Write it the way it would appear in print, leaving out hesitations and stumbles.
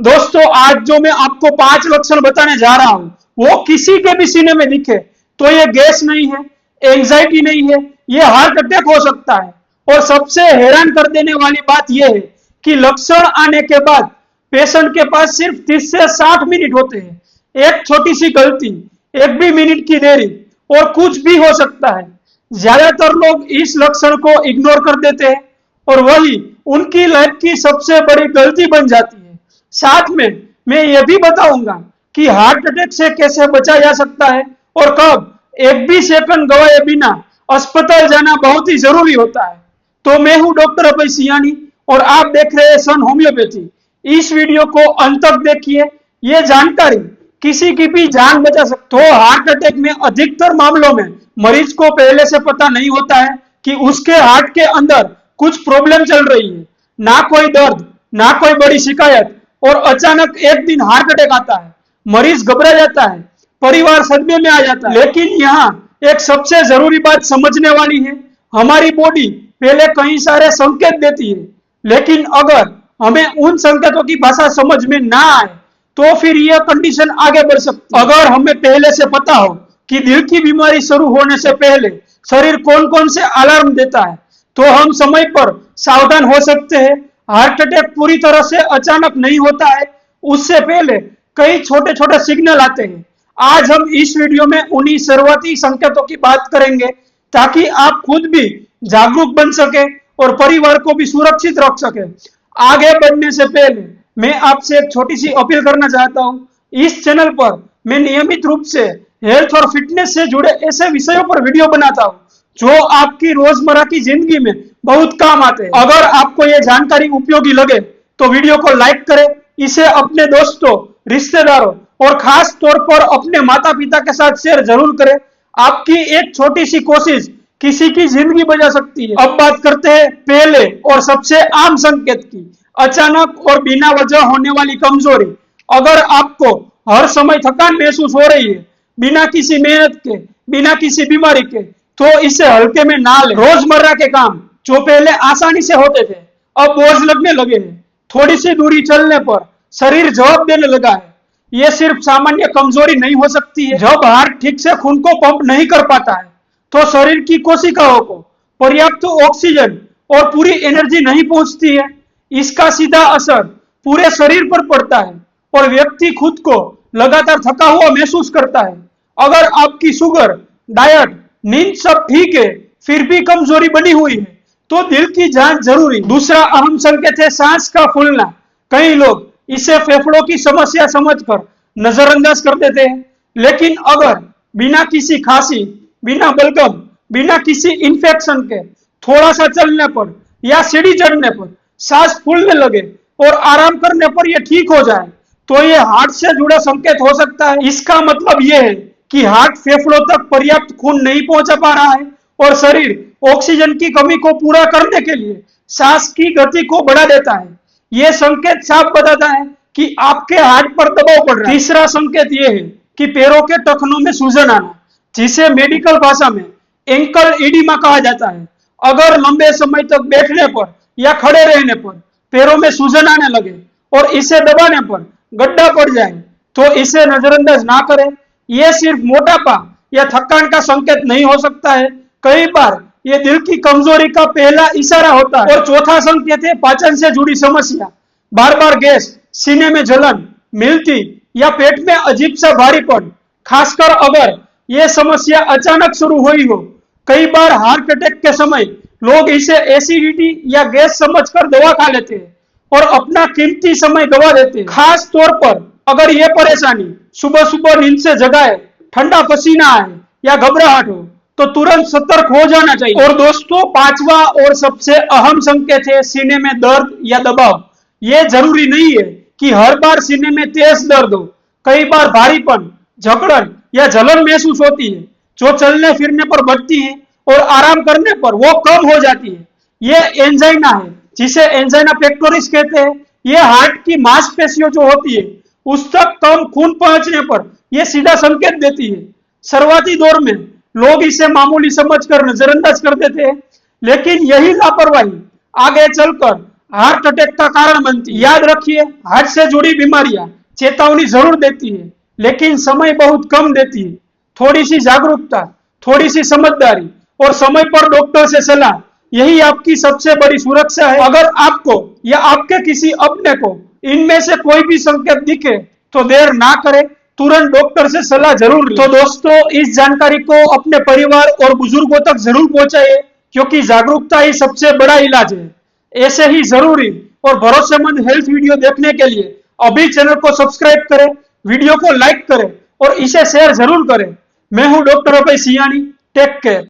दोस्तों आज जो मैं आपको 5 लक्षण बताने जा रहा हूं वो किसी के भी सीने में दिखे तो ये गैस नहीं है, एंजाइटी नहीं है, ये हार्ट अटैक हो सकता है। और सबसे हैरान कर देने वाली बात यह है कि लक्षण आने के बाद पेशेंट के पास सिर्फ 30 से 60 मिनट होते हैं। एक छोटी सी गलती, एक भी मिनट की देरी और कुछ भी हो सकता है। ज्यादातर लोग इस लक्षण को इग्नोर कर देते हैं और वही उनकी लाइफ की सबसे बड़ी गलती बन जाती है। साथ में मैं यह भी बताऊंगा कि हार्ट अटैक से कैसे बचा जा सकता है और कब एक भी सेकंड गवाए बिना अस्पताल जाना बहुत ही जरूरी होता है। तो मैं हूं डॉक्टर अभय सियानी और आप देख रहे हैं सन होम्योपैथी। इस वीडियो को अंत तक देखिए, ये जानकारी किसी की भी जान बचा सकती है। तो हार्ट अटैक में अधिकतर मामलों में मरीज को पहले से पता नहीं होता है कि उसके हार्ट के अंदर कुछ प्रॉब्लम चल रही है। ना कोई दर्द, ना कोई बड़ी शिकायत, और अचानक एक दिन हार्ट अटैक आता है, मरीज घबरा जाता है, परिवार सदमे में आ जाता है। लेकिन यहाँ एक सबसे जरूरी बात समझने वाली है, हमारी बॉडी पहले कई सारे संकेत देती है, लेकिन अगर हमें उन संकेतों की भाषा समझ में ना आए तो फिर यह कंडीशन आगे बढ़ सकती है। अगर हमें पहले से पता हो कि दिल की बीमारी शुरू होने से पहले शरीर कौन कौन से अलार्म देता है तो हम समय पर सावधान हो सकते हैं। हार्ट अटैक पूरी तरह से अचानक नहीं होता है, उससे पहले कई छोटे छोटे सिग्नल आते हैं। आज हम इस वीडियो में उन्हीं शुरुआती संकेतों की बात करेंगे ताकि आप खुद भी जागरूक बन सके और परिवार को भी सुरक्षित रख सके। आगे बढ़ने से पहले मैं आपसे एक छोटी सी अपील करना चाहता हूं। इस चैनल पर मैं नियमित रूप से हेल्थ और फिटनेस से जुड़े ऐसे विषयों पर वीडियो बनाता हूं जो आपकी रोजमर्रा की जिंदगी में बहुत काम आते हैं। अगर आपको ये जानकारी उपयोगी लगे तो वीडियो को लाइक करें, इसे अपने दोस्तों, रिश्तेदारों और खास तौर पर अपने माता पिता के साथ शेयर जरूर करें। आपकी एक छोटी सी कोशिश किसी की जिंदगी बचा सकती है। अब बात करते हैं पहले और सबसे आम संकेत की, अचानक और बिना वजह होने वाली कमजोरी। अगर आपको हर समय थकान महसूस हो रही है, बिना किसी मेहनत के, बिना किसी बीमारी के, तो इसे हल्के में ना लें। रोजमर्रा के काम जो पहले आसानी से होते थे अब बोझ लगने लगे हैं। थोड़ी सी दूरी चलने पर शरीर जवाब देने लगा है। यह सिर्फ सामान्य कमजोरी नहीं हो सकती है। जब हार्ट ठीक से खून को पंप नहीं कर पाता है तो शरीर की कोशिकाओं को पर्याप्त ऑक्सीजन और पूरी एनर्जी नहीं पहुंचती है। इसका सीधा असर पूरे शरीर पर पड़ता है और व्यक्ति खुद को लगातार थका हुआ महसूस करता है। अगर आपकी शुगर, डाइट, नींद सब ठीक है फिर भी कमजोरी बनी हुई है तो दिल की जांच जरूरी। दूसरा अहम संकेत है सांस का फूलना। कई लोग इसे फेफड़ों की समस्या समझकर नजरअंदाज कर देते हैं, लेकिन अगर बिना किसी खांसी, बिना बलगम, बिना किसी इंफेक्शन के थोड़ा सा चलने पर या सीढ़ी चढ़ने पर सांस फूलने लगे और आराम करने पर यह ठीक हो जाए तो यह हार्ट से जुड़ा संकेत हो सकता है। इसका मतलब यह है कि हार्ट फेफड़ों तक पर्याप्त खून नहीं पहुंचा पा रहा है और शरीर ऑक्सीजन की कमी को पूरा करने के लिए सांस की गति को बढ़ा देता है। यह संकेत साफ बताता है कि आपके हार्ट पर दबाव पड़ रहा है। तीसरा संकेत यह है कि पैरों के टखनों में सूजन आना, जिसे मेडिकल भाषा में एंकल एडिमा कहा जाता है। अगर लंबे समय तक बैठने पर या खड़े रहने पर पैरों में सूजन आने लगे और इसे दबाने पर गड्ढा पड़ जाए तो इसे नजरअंदाज ना करें। यह सिर्फ मोटापा या थकान का संकेत नहीं हो सकता है, कई बार यह दिल की कमजोरी का पहला इशारा होता है। और चौथा संकेत है पाचन से जुड़ी समस्या। बार बार गैस, सीने में जलन, मिल्टी या पेट में अजीब सा भारीपन, खासकर अगर यह समस्या अचानक शुरू हुई हो। कई बार हार्ट अटैक के समय लोग इसे एसिडिटी या गैस समझकर दवा खा लेते हैं और अपना कीमती समय गवा देते हैं। खास तौर पर अगर यह परेशानी सुबह सुबह नींद से जगाए, ठंडा पसीना आए या घबराहट हो तो तुरंत सतर्क हो जाना चाहिए। और दोस्तों पांचवा और सबसे अहम संकेत है सीने में दर्द या दबाव। यह जरूरी नहीं है कि हर बार सीने में तेज दर्द हो। कई बार भारीपन, जकड़न या जलन महसूस होती है जो चलने फिरने पर बढ़ती है और आराम करने पर वो कम हो जाती है। यह एंजाइना है, जिसे एंजाइना पेक्टोरिस कहते हैं। यह हार्ट की मांसपेशियों जो होती है उस तक कम खून पहुंचने पर यह सीधा संकेत देती है। शुरुआती दौर में लोग इसे मामूली समझकर नजरअंदाज कर देते हैं, लेकिन यही लापरवाही आगे चलकर हार्ट अटैक का कारण बनती है। याद रखिए, हार्ट से जुड़ी बीमारियां चेतावनी जरूर देती है, लेकिन समय बहुत कम देती है। थोड़ी सी जागरूकता, थोड़ी सी समझदारी और समय पर डॉक्टर से सलाह, यही आपकी सबसे बड़ी सुरक्षा है। अगर आपको या आपके किसी अपने को इनमें से कोई भी संकेत दिखे तो देर ना करें, तुरंत डॉक्टर से सलाह जरूर लें। तो दोस्तों, इस जानकारी को अपने परिवार और बुजुर्गों तक जरूर पहुंचाइए, क्योंकि जागरूकता ही सबसे बड़ा इलाज है। ऐसे ही जरूरी और भरोसेमंद हेल्थ वीडियो देखने के लिए अभी चैनल को सब्सक्राइब करें, वीडियो को लाइक करें और इसे शेयर जरूर करें। मैं हूं doctor Abhay Siyani. Take care.